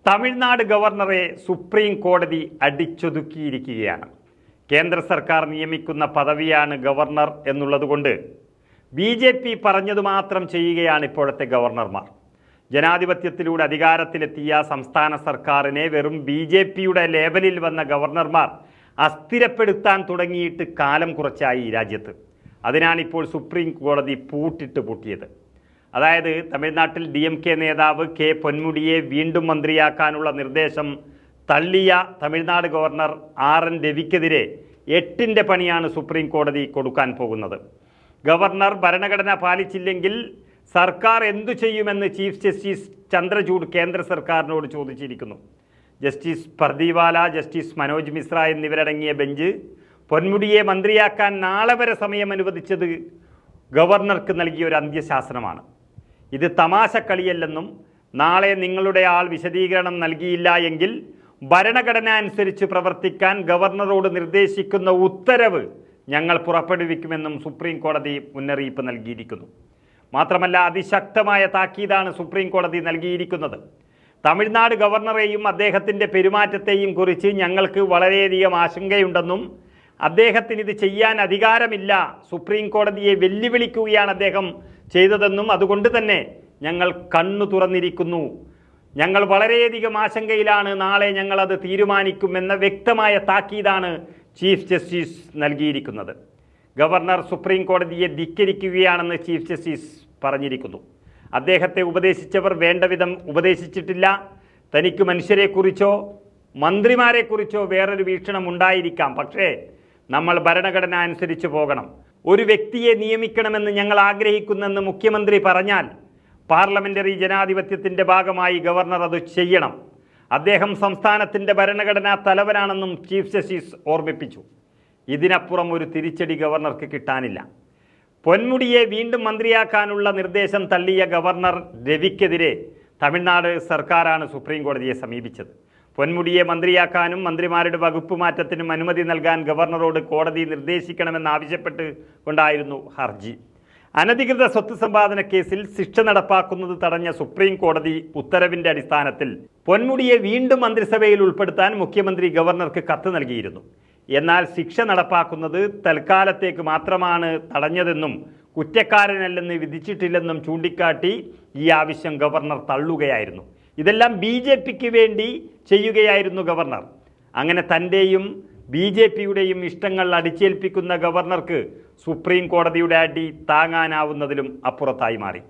തമിഴ്നാട് ഗവർണറെ സുപ്രീം കോടതി അടിച്ചൊതുക്കിയിരിക്കുകയാണ്. കേന്ദ്ര സർക്കാർ നിയമിക്കുന്ന പദവിയാണ് ഗവർണർ എന്നുള്ളതുകൊണ്ട് BJP പറഞ്ഞതു മാത്രം ചെയ്യുകയാണ് ഇപ്പോഴത്തെ ഗവർണർമാർ. ജനാധിപത്യത്തിലൂടെ അധികാരത്തിലെത്തിയ സംസ്ഥാന സർക്കാരിനെ വെറും BJPയുടെ ലേബലിൽ വന്ന ഗവർണർമാർ അസ്ഥിരപ്പെടുത്താൻ തുടങ്ങിയിട്ട് കാലം കുറച്ചായി ഈ രാജ്യത്ത്. അതിനാണിപ്പോൾ സുപ്രീം കോടതി പൂട്ടിയത്. അതായത് തമിഴ്നാട്ടിൽ DMK നേതാവ് K. പൊന്മുടിയെ വീണ്ടും മന്ത്രിയാക്കാനുള്ള നിർദ്ദേശം തള്ളിയ തമിഴ്നാട് ഗവർണർ RN രവിക്കെതിരെ 8ന്റെ പണിയാണ് സുപ്രീം കോടതി കൊടുക്കാൻ പോകുന്നത്. ഗവർണർ ഭരണഘടന പാലിച്ചില്ലെങ്കിൽ സർക്കാർ എന്തു ചെയ്യുമെന്ന് ചീഫ് ജസ്റ്റിസ് ചന്ദ്രചൂഡ് കേന്ദ്ര സർക്കാരിനോട് ചോദിച്ചിരിക്കുന്നു. ജസ്റ്റിസ് പർദിവാല, ജസ്റ്റിസ് മനോജ് മിശ്ര എന്നിവരടങ്ങിയ ബെഞ്ച് പൊന്മുടിയെ മന്ത്രിയാക്കാൻ നാളെ വരെ സമയം അനുവദിച്ചത് ഗവർണർക്ക് നൽകിയ ഒരു അന്ത്യശാസനമാണ്. ഇത് തമാശക്കളിയല്ലെന്നും നാളെ നിങ്ങളുടെ ആൾ വിശദീകരണം നൽകിയില്ല എങ്കിൽ ഭരണഘടന അനുസരിച്ച് പ്രവർത്തിക്കാൻ ഗവർണറോട് നിർദ്ദേശിക്കുന്ന ഉത്തരവ് ഞങ്ങൾ പുറപ്പെടുവിക്കുമെന്നും സുപ്രീം കോടതി മുന്നറിയിപ്പ് നൽകിയിരിക്കുന്നു. മാത്രമല്ല, അതിശക്തമായ താക്കീതാണ് സുപ്രീം കോടതി നൽകിയിരിക്കുന്നത്. തമിഴ്നാട് ഗവർണറെയും അദ്ദേഹത്തിൻ്റെ പെരുമാറ്റത്തെയും കുറിച്ച് ഞങ്ങൾക്ക് വളരെയധികം ആശങ്കയുണ്ടെന്നും അദ്ദേഹത്തിന് ഇത് ചെയ്യാൻ അധികാരമില്ല, സുപ്രീം കോടതിയെ വെല്ലുവിളിക്കുകയാണ് അദ്ദേഹം ചെയ്തതെന്നും അതുകൊണ്ട് തന്നെ ഞങ്ങൾ കണ്ണു തുറന്നിരിക്കുന്നു, ഞങ്ങൾ വളരെയധികം ആശങ്കയിലാണ്, നാളെ ഞങ്ങളത് തീരുമാനിക്കുമെന്ന വ്യക്തമായ താക്കീതാണ് ചീഫ് ജസ്റ്റിസ് നൽകിയിരിക്കുന്നത്. ഗവർണർ സുപ്രീം കോടതിയെ ധിക്കരിക്കുകയാണെന്ന് ചീഫ് ജസ്റ്റിസ് പറഞ്ഞിരിക്കുന്നു. അദ്ദേഹത്തെ ഉപദേശിച്ചവർ വേണ്ട വിധം ഉപദേശിച്ചിട്ടില്ല. തനിക്ക് മനുഷ്യരെക്കുറിച്ചോ മന്ത്രിമാരെക്കുറിച്ചോ വേറൊരു വീക്ഷണം ഉണ്ടായിരിക്കാം, പക്ഷേ നമ്മൾ ഭരണഘടന അനുസരിച്ച് പോകണം. ഒരു വ്യക്തിയെ നിയമിക്കണമെന്ന് ഞങ്ങൾ ആഗ്രഹിക്കുന്നെന്ന് മുഖ്യമന്ത്രി പറഞ്ഞാൽ പാർലമെന്ററി ജനാധിപത്യത്തിൻ്റെ ഭാഗമായി ഗവർണർ അത് ചെയ്യണം. അദ്ദേഹം സംസ്ഥാനത്തിൻ്റെ ഭരണഘടനാ തലവനാണെന്നും ചീഫ് ജസ്റ്റിസ് ഓർമ്മിപ്പിച്ചു. ഇതിനപ്പുറം ഒരു തിരിച്ചടി ഗവർണർക്ക് കിട്ടാനില്ല. പൊന്മുടിയെ വീണ്ടും മന്ത്രിയാക്കാനുള്ള നിർദ്ദേശം തള്ളിയ ഗവർണർ രവിക്കെതിരെ തമിഴ്നാട് സർക്കാരാണ് സുപ്രീം കോടതിയെ സമീപിച്ചത്. പൊന്മുടിയെ മന്ത്രിയാക്കാനും മന്ത്രിമാരുടെ വകുപ്പ് മാറ്റത്തിനും അനുമതി നൽകാൻ ഗവർണറോട് കോടതി നിർദ്ദേശിക്കണമെന്നാവശ്യപ്പെട്ട് കൊണ്ടായിരുന്നു ഹർജി. അനധികൃത സ്വത്ത് സമ്പാദന കേസിൽ ശിക്ഷ നടപ്പാക്കുന്നത് തടഞ്ഞ സുപ്രീം കോടതി ഉത്തരവിൻ്റെ അടിസ്ഥാനത്തിൽ പൊന്മുടിയെ വീണ്ടും മന്ത്രിസഭയിൽ ഉൾപ്പെടുത്താൻ മുഖ്യമന്ത്രി ഗവർണർക്ക് കത്ത് നൽകിയിരുന്നു. എന്നാൽ ശിക്ഷ നടപ്പാക്കുന്നത് തൽക്കാലത്തേക്ക് മാത്രമാണ് തടഞ്ഞതെന്നും കുറ്റക്കാരനല്ലെന്ന് വിധിച്ചിട്ടില്ലെന്നും ചൂണ്ടിക്കാട്ടി ഈ ആവശ്യം ഗവർണർ തള്ളുകയായിരുന്നു. ഇതെല്ലാം BJPക്ക് വേണ്ടി ചെയ്യുകയായിരുന്നു ഗവർണർ. അങ്ങനെ തൻ്റെയും BJPയുടെയും ഇഷ്ടങ്ങൾ അടിച്ചേൽപ്പിക്കുന്ന ഗവർണർക്ക് സുപ്രീം കോടതിയുടെ അടി താങ്ങാനാവുന്നതിലും അപ്പുറത്തായി മാറി.